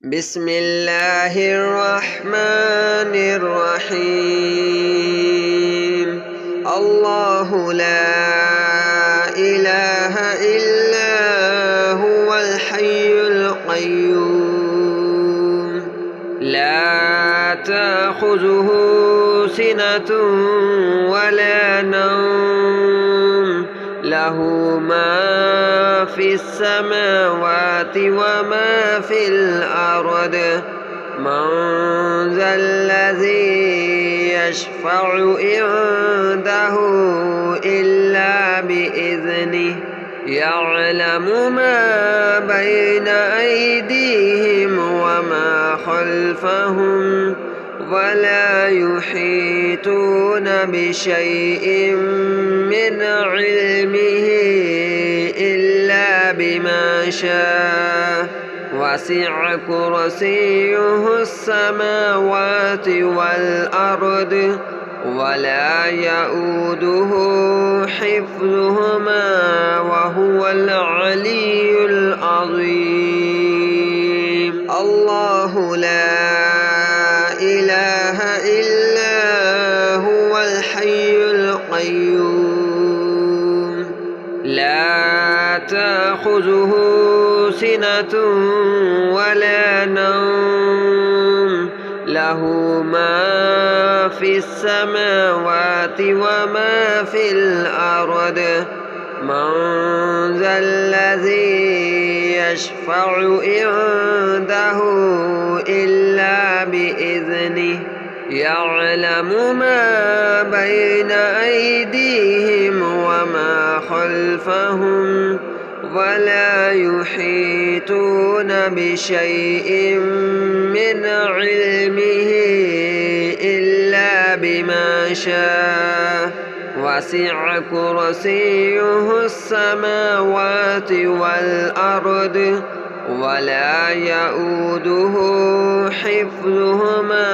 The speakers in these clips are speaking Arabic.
بسم الله الرحمن الرحيم. الله لا إله إلا هو الحي القيوم لا تأخذه سنة ولا نوم له ما في السماوات وما في الأرض من ذا الذي يشفع عنده إلا بإذنه يعلم ما بين أيديهم وما خلفهم ولا يحيطون بشيء من علمه إلا بما شاء وسع كرسيه السماوات والأرض ولا يؤوده حفظهما وهو العلي العظيم. الله لا إله إلا هو الحي القيوم لا تأخذه سنة ولا نوم له ما في السماوات وما في الأرض من ذا الذي يشفع عنده إلا بإذنه يعلم ما بين أيديهم وما خلفهم ولا يحيطون بشيء من علمه إلا بما شاء وسع كرسيه السماوات والأرض ولا يؤوده حفظهما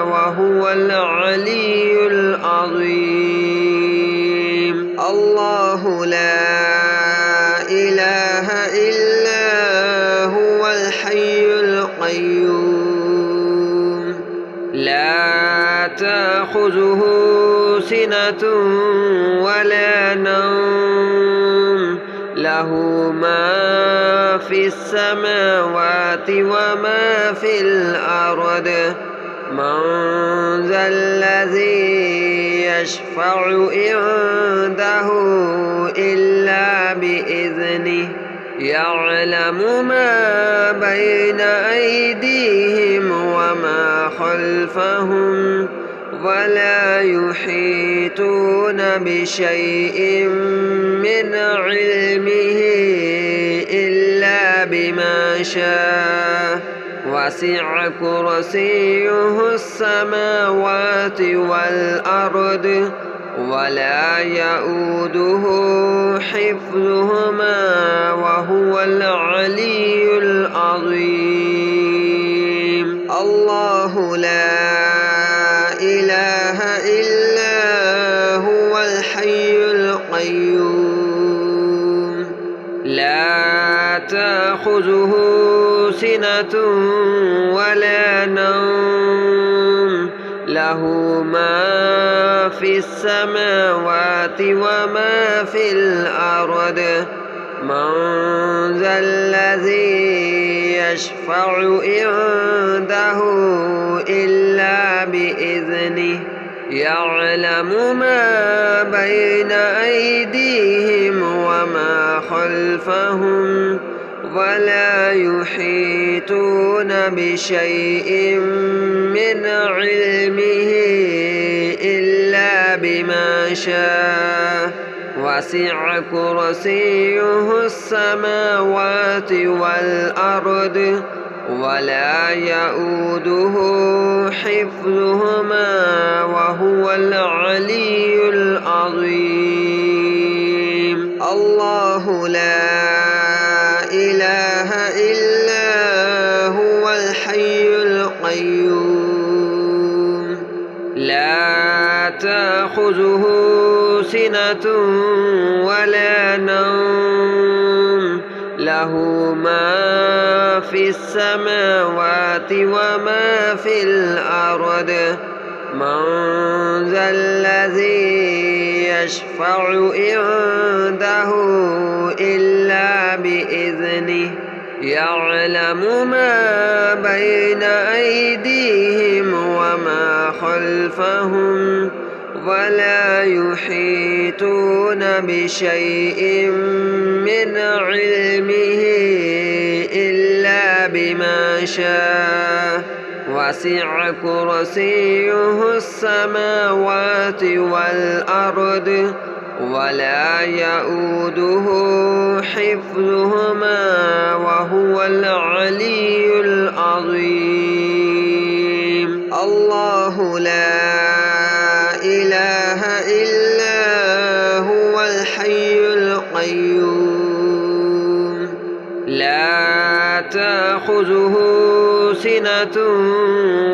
وهو العلي العظيم. الله لا إله إلا هو الحي القيوم لا تأخذه سنة ولا نوم له ما في السماوات وما في الأرض من ذا الذي يشفع عنده إلا بإذنه يعلم ما بين أيديهم وما خلفهم ولا يحيطون بشيء من علمه إلا بما شاء وسع كرسيه السماوات والأرض ولا يؤوده حفظهما وهو العلي العظيم. الله لا إله إلا هو الحي القيوم لا تأخذه سنة ولا نوم له ما في السماوات وما في الأرض من ذا الذي يشفع عنده إلا بإذنه يعلم ما بين أيديهم وما خلفهم ولا يحيطون بشيء من علمه إلا بما شاء وسع كرسيه السماوات والأرض ولا يؤوده حفظهما وهو العلي العظيم. الله لا إله إلا هو الحي القيوم لا تأخذه سنة ولا نوم له له ما في السماوات وما في الأرض من ذا الذي يشفع عنده إلا بإذنه يعلم ما بين أيديهم وما خلفهم ولا يحيطون بشيء من علمه إلا بما شاء وسع كرسيه السماوات والأرض ولا يؤوده حفظهما وهو العلي العظيم. الله لا إله إلا هو الحي القيوم لا تأخذه سنة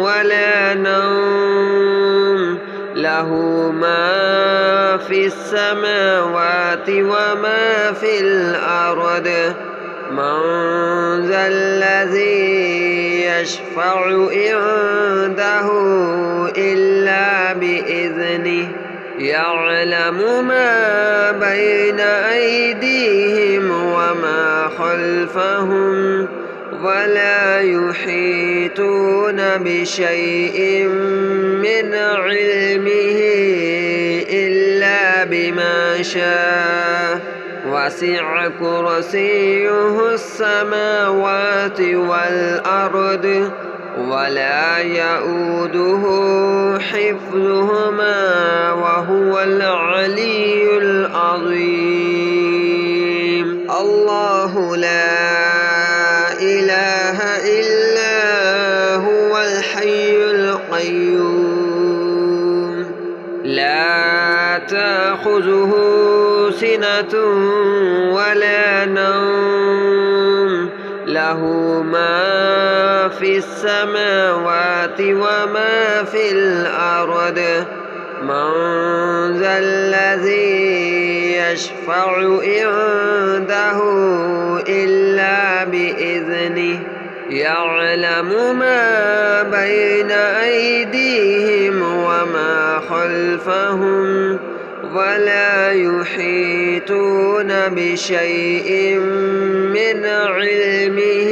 ولا نوم له ما في السماوات وما في الأرض من ذا الذي يشفع عنده إلا بإذنه يعلم ما بين أيديهم وما خلفهم ولا يحيطون بشيء من علمه إلا بما شاء وسع كرسيه السماوات والأرض ولا يؤوده حفظهما وهو العلي العظيم. الله لا إله إلا هو الحي القيوم لا تأخذه سنة ولا نوم له ما في السماوات وما في الأرض من ذا الذي يشفع عنده إلا بإذنه يعلم ما بين أيديهم وما خلفهم ولا يحيطون بشيء من علمه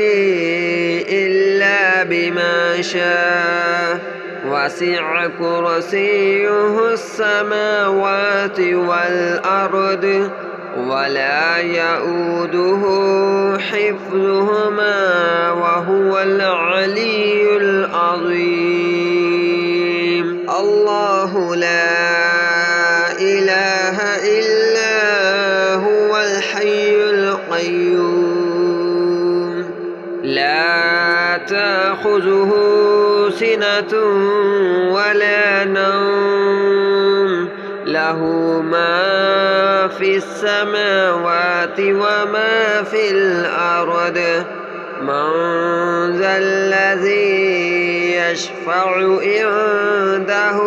إلا بما شاء وسع كرسيه السماوات والأرض ولا يؤوده حفظهما وهو العلي العظيم. الله لا إله إلا هو الحي القيوم لا تأخذه سنة ولا نوم له ما في السماوات وما في الأرض من ذا الذي يشفع عنده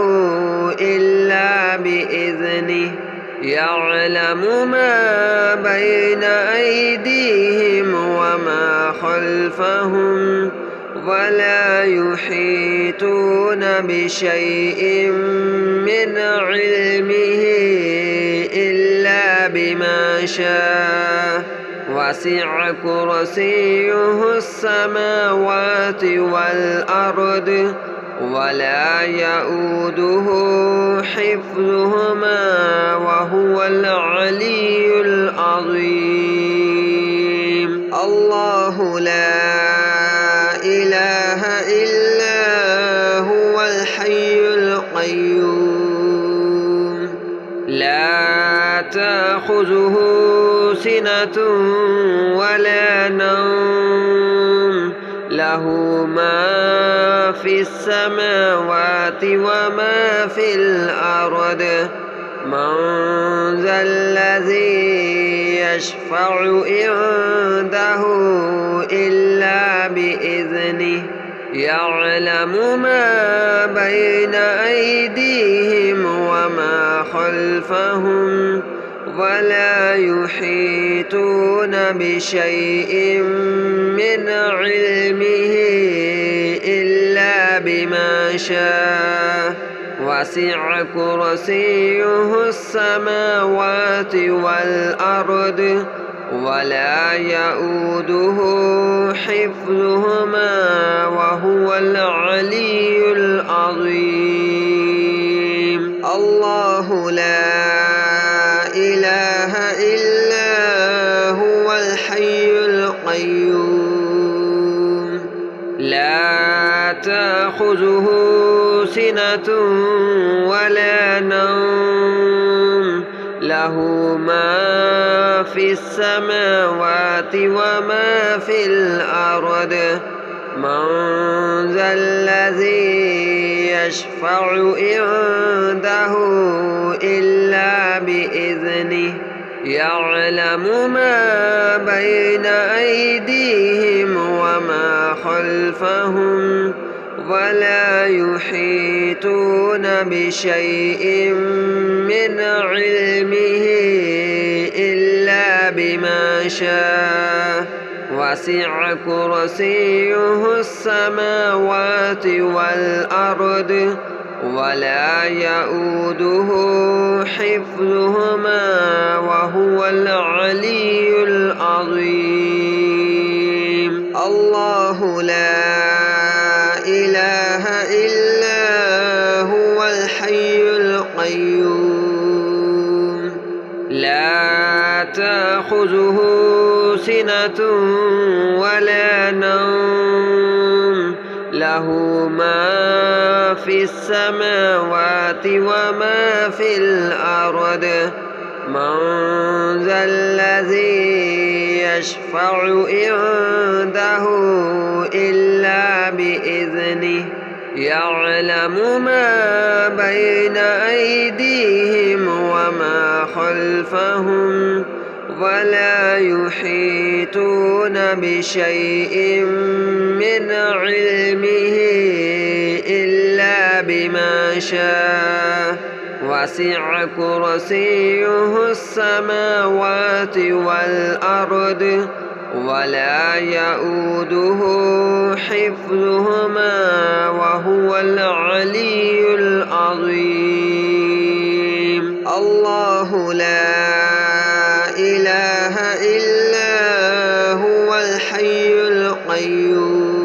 إلا بإذنه يعلم ما بين أيديهم وما خلفهم ولا يحيطون بشيء من علمه إلا بما شاء وسع كرسيه السماوات والأرض ولا يؤوده حفظهما وهو العلي العظيم. الله لا إله إلا هو الحي القيوم لا تأخذه سنة ولا نوم له ما في السماوات وما في الأرض من ذا الذي يشفع عنده إلا بإذنه يعلم ما بين أيديهم وما خلفهم ولا يحيطون بشيء من علمه إلا بما شاء وسع كرسيه السماوات والأرض ولا يؤوده حفظهما وهو العلي العظيم. الله لا إله إلا هو الحي القيوم لا تأخذه سنة ولا نوم له ما في السماوات وما في الأرض من ذا الذي يشفع عنده إلا بإذنه يعلم ما بين أيديهم وما خلفهم ولا يحيطون بشيء من علمه إلا بما شاء وسع كرسيه السماوات والأرض ولا يؤوده حفظهما وهو العلي العظيم. الله لا إله إلا هو الحي القيوم لا تأخذه سنة ولا نوم له ما في السماوات وما في الأرض من ذا الذي يشفع عنده إلا بإذنه يعلم ما بين أيديهم وما خلفهم ولا يحيطون بشيء من علمه إلا بما شاء وسع كرسيه السماوات والأرض ولا يؤوده حفظهما وهو العلي العظيم. الله لا إله إلا هو الحي القيوم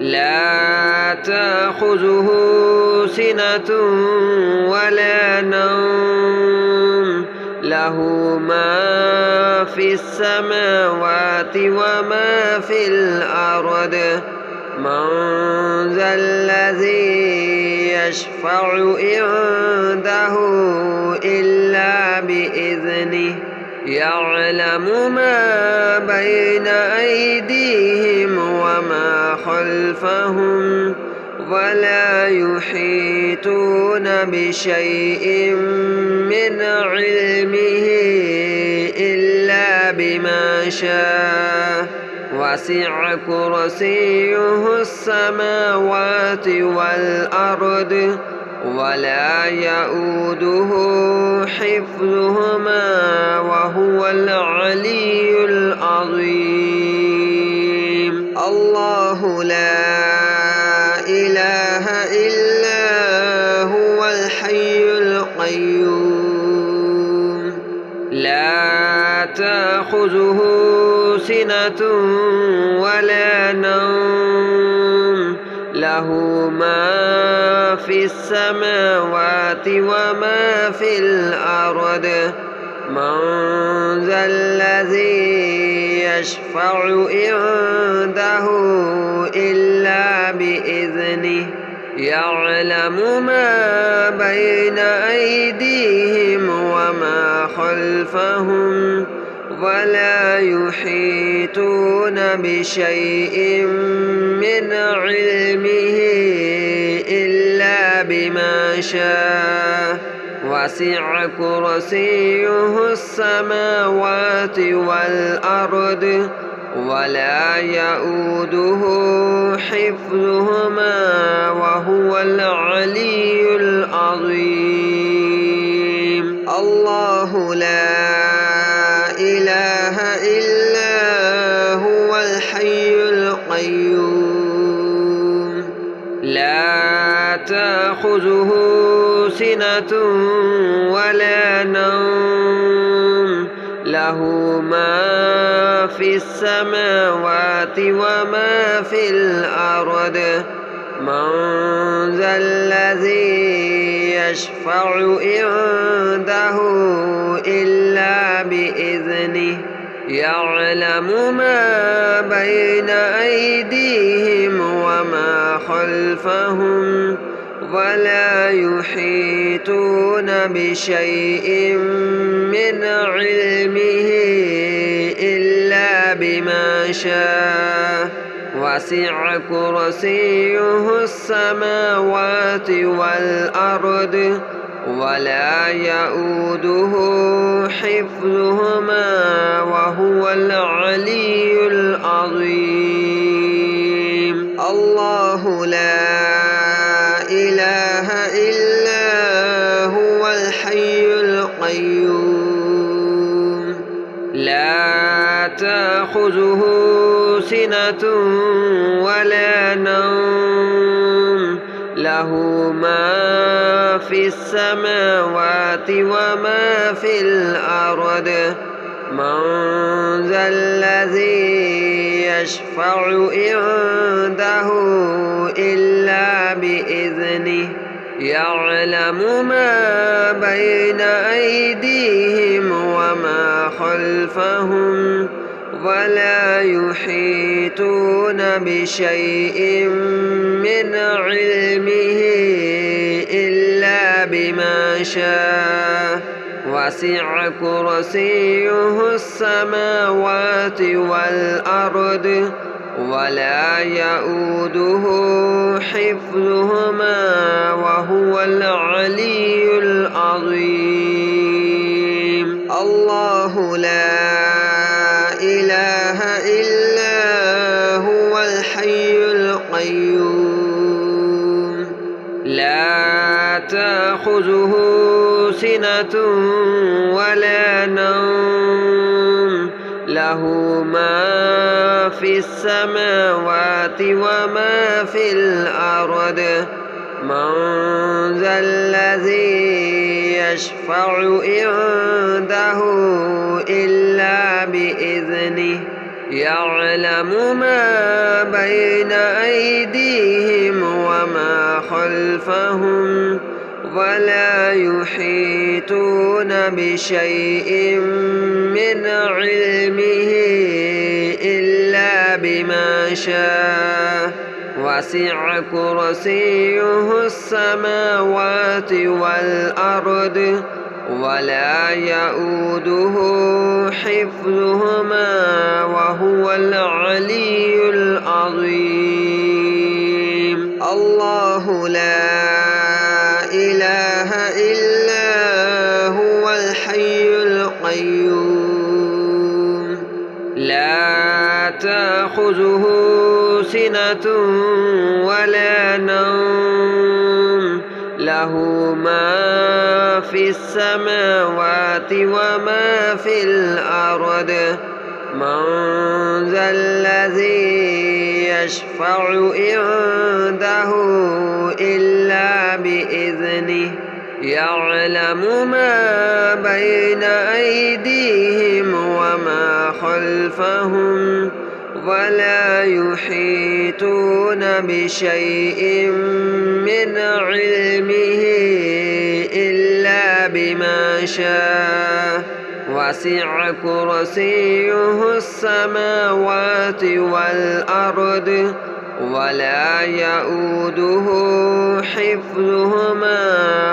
لا تأخذه سنة ولا نوم له ما في السماوات وما في الأرض من ذا الذي يشفع عنده إلا بإذنه يعلم ما بين أيديهم وما خلفهم ولا يحيطون بشيء من علمه إلا بما شاء وسع كرسيه السماوات والأرض ولا يؤوده حفظهما وهو العلي العظيم. الله لا إله إلا هو الحي القيوم لا تأخذه سنة ولا نوم له ما في السماوات وما في الأرض من ذا الذي يشفع عنده إلا بإذنه يعلم ما بين أيديهم وما خلفهم ولا يحيطون بشيء من علمه إلا بما شاء وسع كرسيه السماوات والأرض ولا يؤوده حفظهما وهو العلي العظيم. الله لا تأخذه سنة ولا نوم له ما في السماوات وما في الأرض من ذا الذي يشفع عنده إلا بإذنه يعلم ما بين أيديهم وما خلفهم ولا يحيطون بشيء من علمه إلا بما شاء وسع كرسيه السماوات والأرض ولا يؤوده حفظهما وهو العلي العظيم. الله لا إله إلا هو الحي القيوم لا تأخذه سنة ولا نوم له ما في السماوات وما في الأرض من ذا الذي يشفع عنده إلا بإذنه يعلم ما بين أيديهم وما خلفهم ولا يحيطون بشيء من علمه إلا بما شاء وسع كرسيه السماوات والأرض ولا يؤوده حفظهما وهو العلي العظيم. الله لا إله إلا هو الحي القيوم لا تأخذه سنة ولا نوم له ما في السماوات وما في الأرض من ذا الذي يشفع عنده إلا بإذنه يعلم ما بين أيديهم وما خلفهم ولا يحيطون بشيء من علمه إلا بما شاء وسع كرسيه السماوات والأرض ولا يؤوده حفظهما وهو العلي العظيم. الله لا إله إلا هو الحي القيوم لا تأخذه سنة ولا نوم له ما في السماوات وما في الأرض من ذا الذي يشفع عنده إلا بإذنه يعلم ما بين أيديهم وما خلفهم ولا يحيطون بشيء من علمه إلا بما شاء وسع كرسيه السماوات والأرض ولا يؤوده حفظهما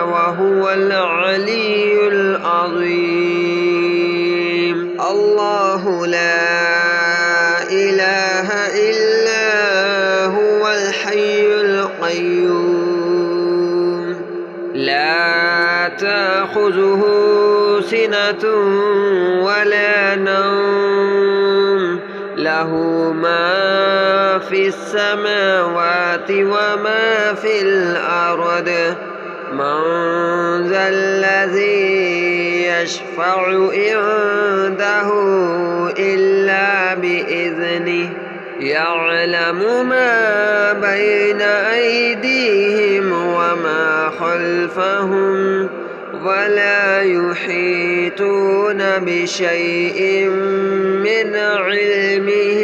وهو العلي العظيم. الله لا إله إلا هو الحي القيوم لا تأخذه سنة ولا نوم له ما في السماوات وما في الأرض من ذا الذي يشفع عنده إلا بإذنه يعلم ما بين أيديهم وما خلفهم ولا يحيطون بشيء من علمه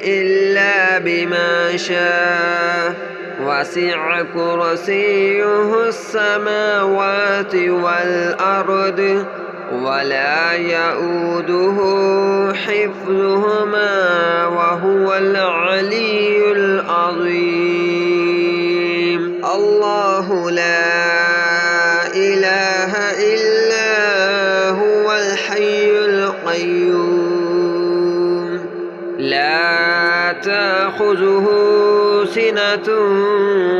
إلا بما شاء وسع كرسيه السماوات والأرض ولا يؤوده حفظهما وهو العلي العظيم. الله لا إله إلا هو الحي القيوم لا تأخذه سنة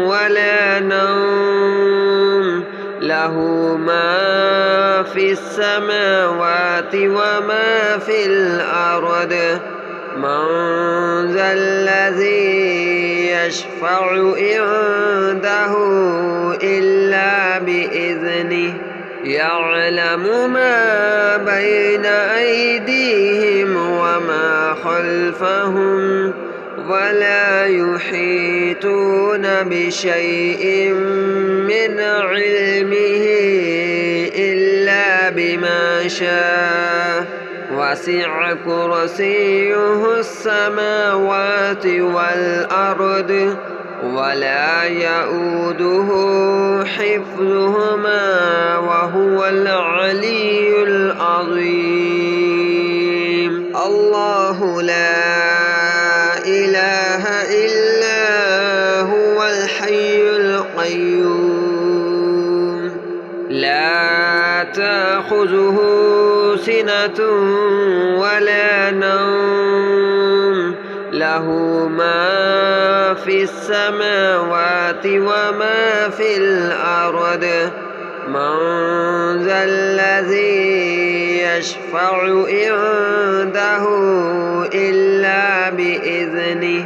ولا نوم له ما في السماوات وما في الأرض من ذا الذي يشفع عنده إلا بإذنه يعلم ما بين أيديهم وما خلفهم ولا يحيطون بشيء من علمه إلا بما شاء وسع كرسيه السماوات والأرض ولا يؤوده حفظهما وهو العلي العظيم. الله لا إله إلا هو الحي القيوم لا تأخذه سنة ولا نوم له ما في السماوات وما في الأرض من ذا الذي يشفع عنده إلا بإذنه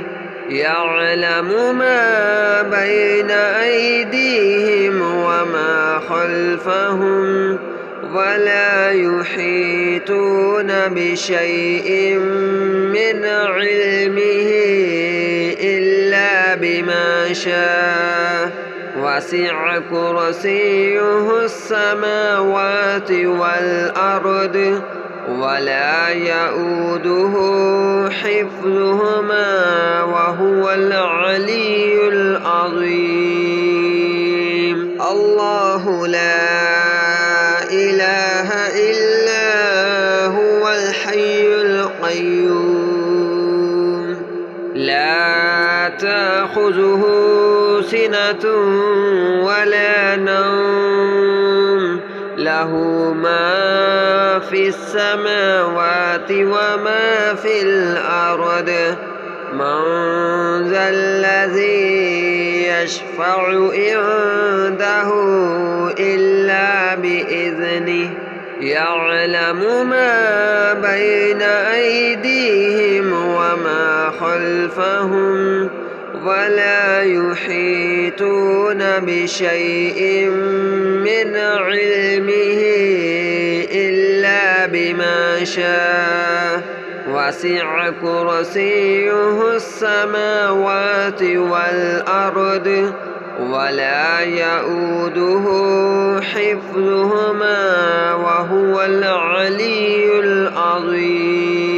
يعلم ما بين أيديهم وما خلفهم ولا يحيطون بشيء من علمه إلا بما شاء وسع كرسيه السماوات والأرض ولا يؤوده حفظهما وهو العلي العظيم. الله لا إله إلا هو الحي القيوم لا تأخذه سنة ولا نوم له ما في السماوات وما في الأرض من ذا الذي يشفع عنده إلا بإذنه يعلم ما بين أيديهم وما خلفهم ولا يحيطون بشيء من علمه إلا بما شاء وسع كرسيه السماوات والأرض ولا يؤوده حفظهما وهو العلي العظيم.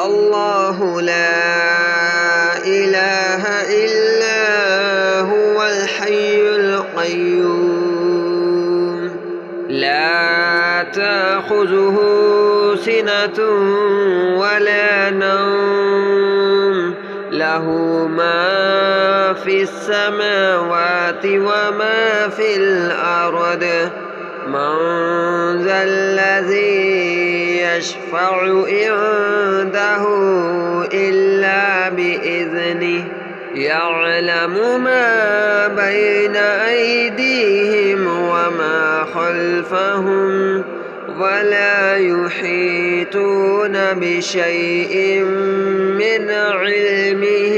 الله لا إله إلا هو الحي القيوم لا تأخذه سنة ولا نوم له ما في السماوات وما في الأرض من ذا الذي يشفع عنده إلا بإذنه يعلم ما بين أيديهم وما خلفهم ولا يحيطون بشيء من علمه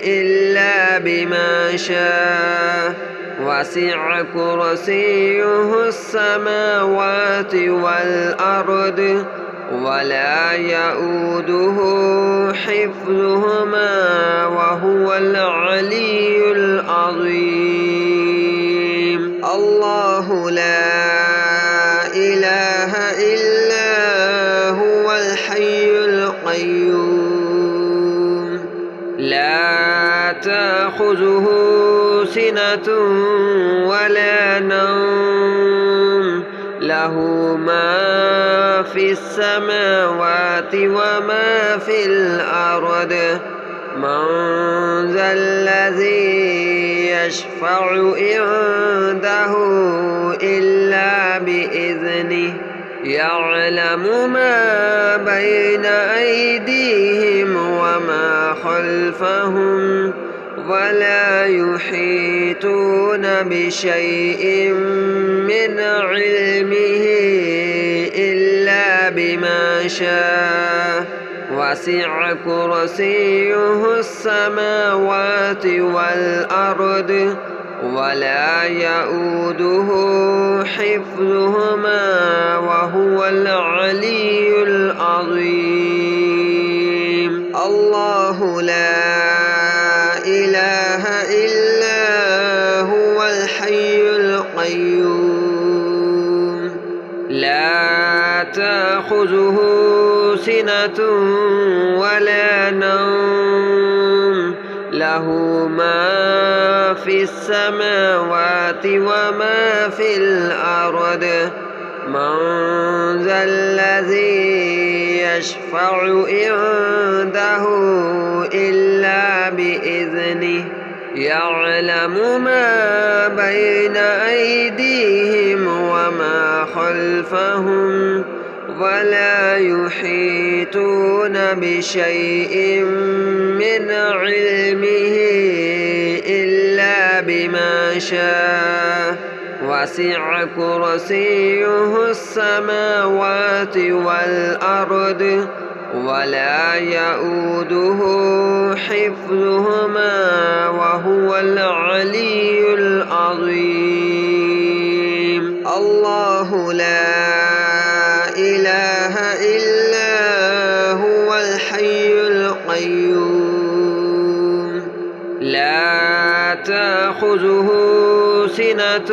إلا بما شاء وسع كرسيه السماوات والأرض ولا يؤوده حفظهما وهو العلي العظيم. الله لا إله إلا هو الحي القيوم لا تأخذه سنة ولا نوم له ما في السماوات وما في الأرض من ذا الذي يشفع عنده إلا بإذنه يعلم ما بين أيديهم وما خلفهم ولا يحيطون بشيء من علمه إلا بما شاء وسع كرسيه السماوات والأرض ولا يؤوده حفظهما وهو العلي العظيم. الله لا إله إلا هو الحي القيوم لا تأخذه سنة ولا نوم له ما في السماوات وما في الأرض من ذا الذي يشفع عنده إلا بإذنه يعلم ما بين أيديهم وما خلفهم ولا يحيطون بشيء من علمه إلا بما شاء وسع كرسيه السماوات والأرض ولا يؤوده حفظهما وهو العلي العظيم. الله لا إله إلا هو الحي القيوم لا تأخذه سنة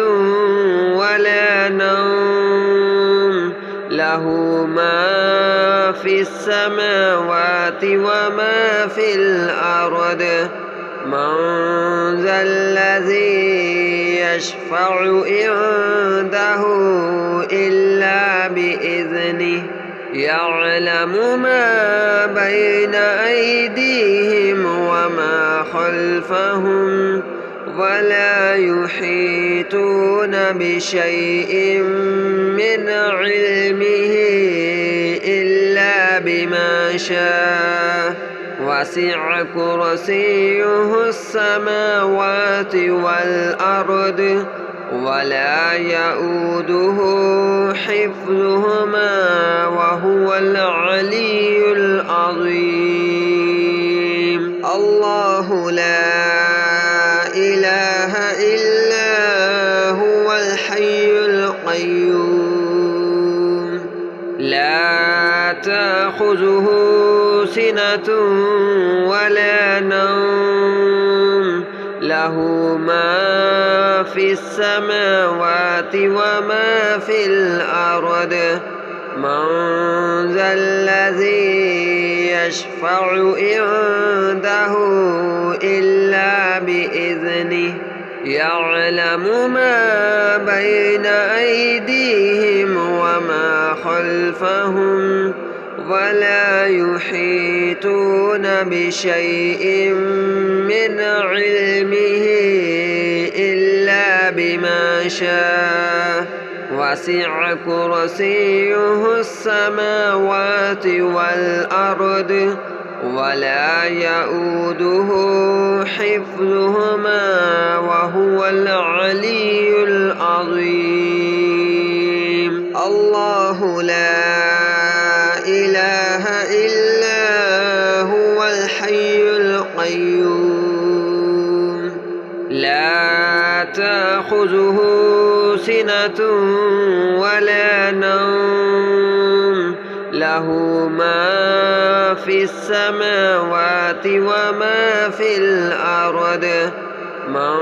ولا نوم له ما في السماوات وما في الأرض من ذا الذي يشفع عنده إلا بإذنه يعلم ما بين أيديهم وما خلفهم ولا يحيطون بشيء من علمه إلا بما شاء وسع كرسيه السماوات والأرض ولا يؤوده حفظهما وهو العلي العظيم. الله لا إله إلا هو الحي القيوم لا تأخذه سنة ولا نوم له ما في السماوات وما في الأرض من ذا الذي يشفع عنده إلا بإذنه يعلم ما بين أيديهم وما خلفهم ولا يحيطون بشيء من علمه إلا بما شاء وسع كرسيه السماوات والأرض ولا يؤوده حفظهما وهو العلي العظيم. الله لا إله إلا هو الحي القيوم لا تأخذه سنة ولا نوم له له ما في السماوات وما في الأرض من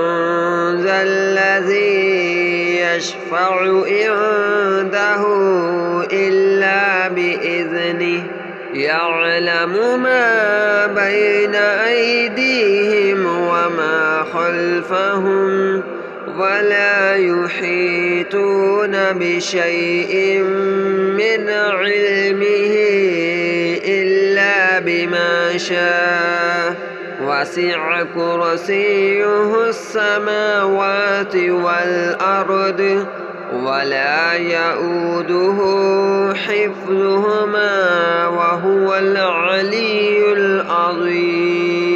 ذا الذي يشفع عنده إلا بإذنه يعلم ما بين أيديهم وما خلفهم ولا يحيطون بشيء من علمه إلا بما شاء وسع كرسيه السماوات والأرض ولا يؤوده حفظهما وهو العلي العظيم.